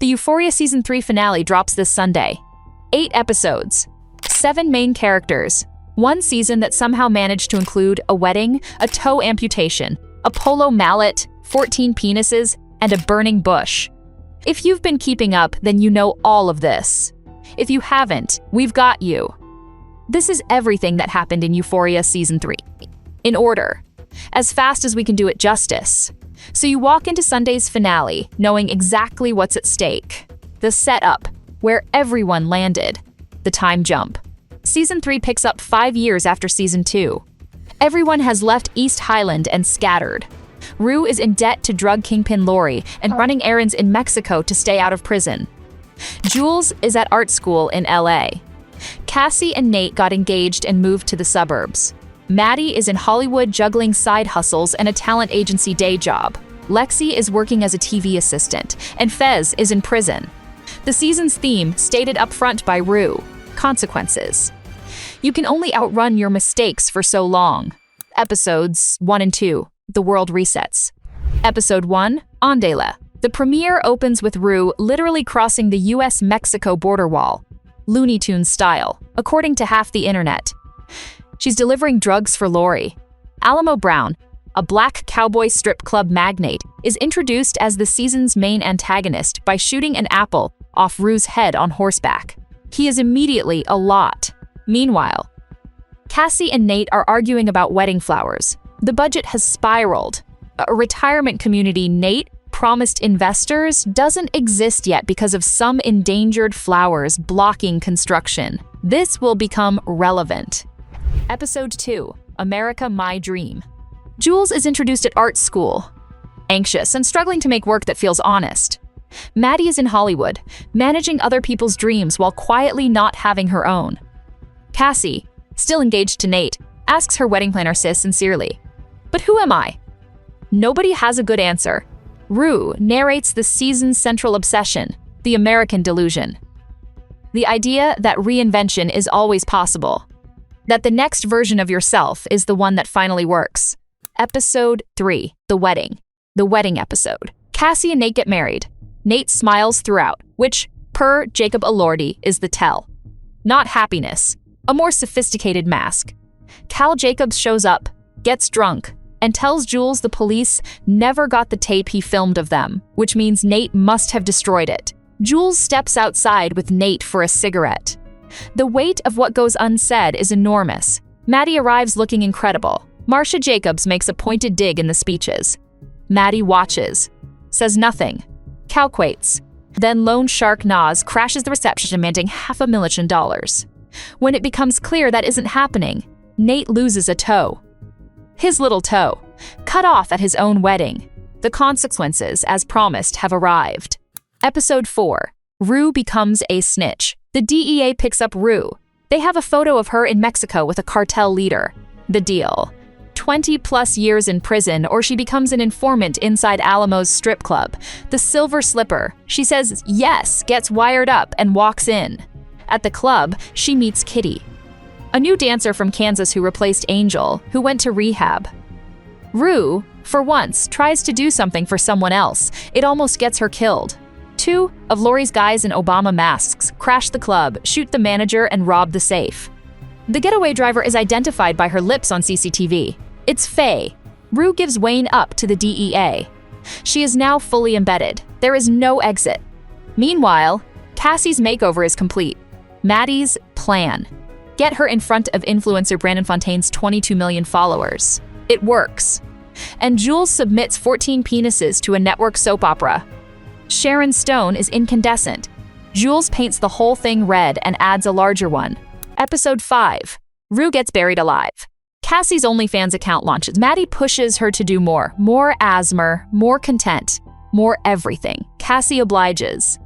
The Euphoria Season 3 finale drops this Sunday. 8 episodes, 7 main characters, one season that somehow managed to include a wedding, a toe amputation, a polo mallet, 14 penises, and a burning bush. If you've been keeping up, then you know all of this. If you haven't, we've got you. This is everything that happened in Euphoria Season 3. In order, as fast as we can do it justice. So you walk into Sunday's finale knowing exactly what's at stake. The setup, where everyone landed. The time jump. Season 3 picks up 5 years after Season 2. Everyone has left East Highland and scattered. Rue is in debt to drug kingpin Lori and running errands in Mexico to stay out of prison. Jules is at art school in LA. Cassie and Nate got engaged and moved to the suburbs. Maddie is in Hollywood juggling side hustles and a talent agency day job. Lexi is working as a TV assistant, and Fez is in prison. The season's theme, stated up front by Rue, consequences. You can only outrun your mistakes for so long. Episodes 1 and 2, The World Resets. Episode 1, Andela. The premiere opens with Rue literally crossing the US-Mexico border wall, Looney Tunes style, according to half the internet. She's delivering drugs for Lori. Alamo Brown, a black cowboy strip club magnate, is introduced as the season's main antagonist by shooting an apple off Rue's head on horseback. He is immediately a lot. Meanwhile, Cassie and Nate are arguing about wedding flowers. The budget has spiraled. A retirement community Nate promised investors doesn't exist yet because of some endangered flowers blocking construction. This will become relevant. Episode 2, America My Dream. Jules is introduced at art school, anxious and struggling to make work that feels honest. Maddie is in Hollywood, managing other people's dreams while quietly not having her own. Cassie, still engaged to Nate, asks her wedding planner sis sincerely, "But who am I?" Nobody has a good answer. Rue narrates the season's central obsession, the American delusion. The idea that reinvention is always possible. That the next version of yourself is the one that finally works. Episode 3, The Wedding. The wedding episode. Cassie and Nate get married. Nate smiles throughout, which, per Jacob Elordi, is the tell. Not happiness, a more sophisticated mask. Cal Jacobs shows up, gets drunk, and tells Jules the police never got the tape he filmed of them, which means Nate must have destroyed it. Jules steps outside with Nate for a cigarette. The weight of what goes unsaid is enormous. Maddie arrives looking incredible. Marcia Jacobs makes a pointed dig in the speeches. Maddie watches, says nothing, calculates. Then Lone Shark Nas crashes the reception demanding $500,000. When it becomes clear that isn't happening, Nate loses a toe. His little toe, cut off at his own wedding. The consequences, as promised, have arrived. Episode 4, Rue becomes a snitch. The DEA picks up Rue. They have a photo of her in Mexico with a cartel leader. The deal: 20+ years in prison, or she becomes an informant inside Alamo's strip club. The Silver Slipper. She says yes, gets wired up, and walks in. At the club, she meets Kitty, a new dancer from Kansas who replaced Angel, who went to rehab. Rue, for once, tries to do something for someone else. It almost gets her killed. 2 of Lori's guys in Obama masks crash the club, shoot the manager, and rob the safe. The getaway driver is identified by her lips on CCTV. It's Faye. Rue gives Wayne up to the DEA. She is now fully embedded. There is no exit. Meanwhile, Cassie's makeover is complete. Maddie's plan: get her in front of influencer Brandon Fontaine's 22 million followers. It works. And Jules submits 14 penises to a network soap opera. Sharon Stone is incandescent. Jules paints the whole thing red and adds a larger one. Episode 5, Rue gets buried alive. Cassie's OnlyFans account launches. Maddie pushes her to do more. More asthma, more content, more everything. Cassie obliges.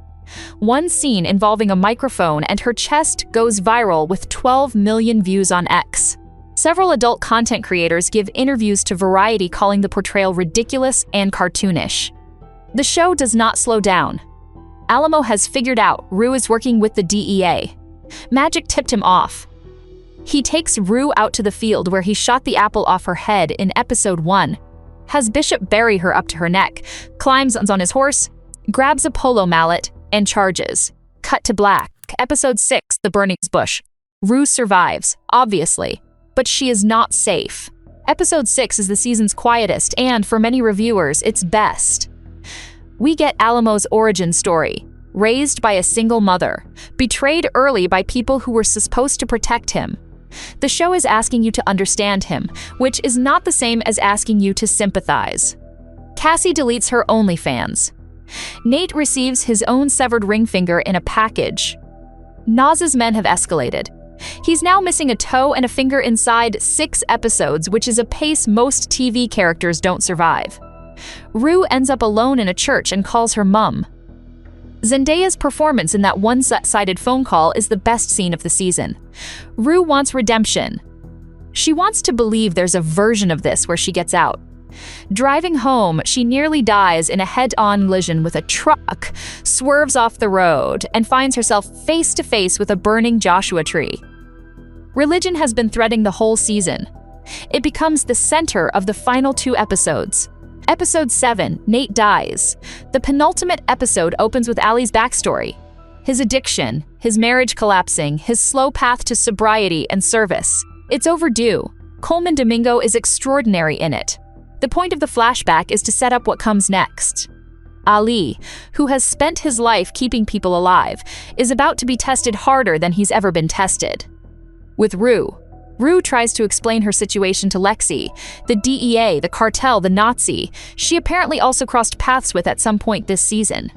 One scene involving a microphone and her chest goes viral with 12 million views on X. Several adult content creators give interviews to Variety calling the portrayal ridiculous and cartoonish. The show does not slow down. Alamo has figured out Rue is working with the DEA. Magic tipped him off. He takes Rue out to the field where he shot the apple off her head in episode 1, has Bishop bury her up to her neck, climbs on his horse, grabs a polo mallet, and charges. Cut to black. Episode 6, The Burning Bush. Rue survives, obviously, but she is not safe. Episode 6 is the season's quietest and, for many reviewers, its best. We get Alamo's origin story. Raised by a single mother, betrayed early by people who were supposed to protect him. The show is asking you to understand him, which is not the same as asking you to sympathize. Cassie deletes her OnlyFans. Nate receives his own severed ring finger in a package. Naz's men have escalated. He's now missing a toe and a finger inside 6 episodes, which is a pace most TV characters don't survive. Rue ends up alone in a church and calls her mum. Zendaya's performance in that one-sided phone call is the best scene of the season. Rue wants redemption. She wants to believe there's a version of this where she gets out. Driving home, she nearly dies in a head-on collision with a truck, swerves off the road, and finds herself face-to-face with a burning Joshua tree. Religion has been threading the whole season. It becomes the center of the final 2 episodes. Episode 7, Nate dies. The penultimate episode opens with Ali's backstory. His addiction, his marriage collapsing, his slow path to sobriety and service. It's overdue. Coleman Domingo is extraordinary in it. The point of the flashback is to set up what comes next. Ali, who has spent his life keeping people alive, is about to be tested harder than he's ever been tested. With Rue tries to explain her situation to Lexi, the DEA, the cartel, the Nazi she apparently also crossed paths with at some point this season.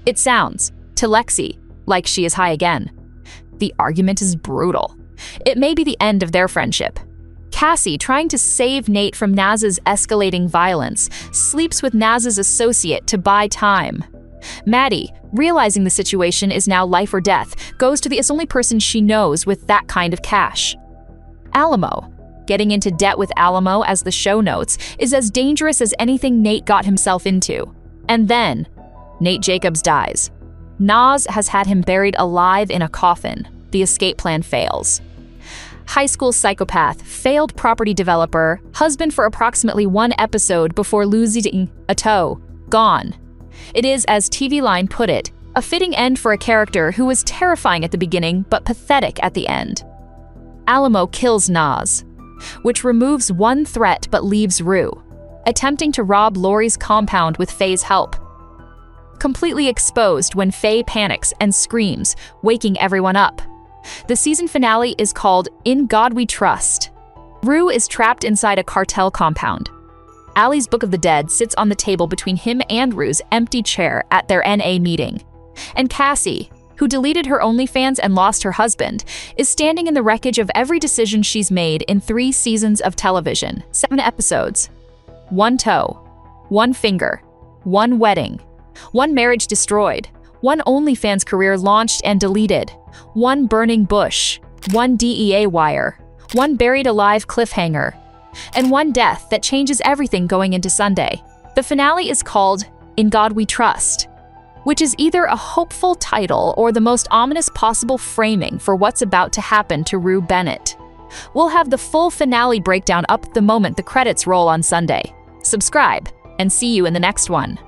It sounds, to Lexi, like she is high again. The argument is brutal. It may be the end of their friendship. Cassie, trying to save Nate from Naz's escalating violence, sleeps with Naz's associate to buy time. Maddie, realizing the situation is now life or death, goes to the only person she knows with that kind of cash. Alamo. Getting into debt with Alamo, as the show notes, is as dangerous as anything Nate got himself into. And then, Nate Jacobs dies. Naz has had him buried alive in a coffin. The escape plan fails. High school psychopath, failed property developer, husband for approximately 1 episode before losing a toe, gone. It is, as TV Line put it, a fitting end for a character who was terrifying at the beginning but pathetic at the end. Alamo kills Naz, which removes one threat but leaves Rue, attempting to rob Lori's compound with Faye's help. Completely exposed when Faye panics and screams, waking everyone up. The season finale is called In God We Trust. Rue is trapped inside a cartel compound. Ali's Book of the Dead sits on the table between him and Rue's empty chair at their NA meeting. And Cassie, who deleted her OnlyFans and lost her husband, is standing in the wreckage of every decision she's made in 3 seasons of television, 7 episodes. 1 toe, 1 finger, 1 wedding, 1 marriage destroyed, 1 OnlyFans career launched and deleted, 1 burning bush, 1 DEA wire, 1 buried alive cliffhanger, and 1 death that changes everything going into Sunday. The finale is called In God We Trust, which is either a hopeful title or the most ominous possible framing for what's about to happen to Rue Bennett. We'll have the full finale breakdown up the moment the credits roll on Sunday. Subscribe, and see you in the next one.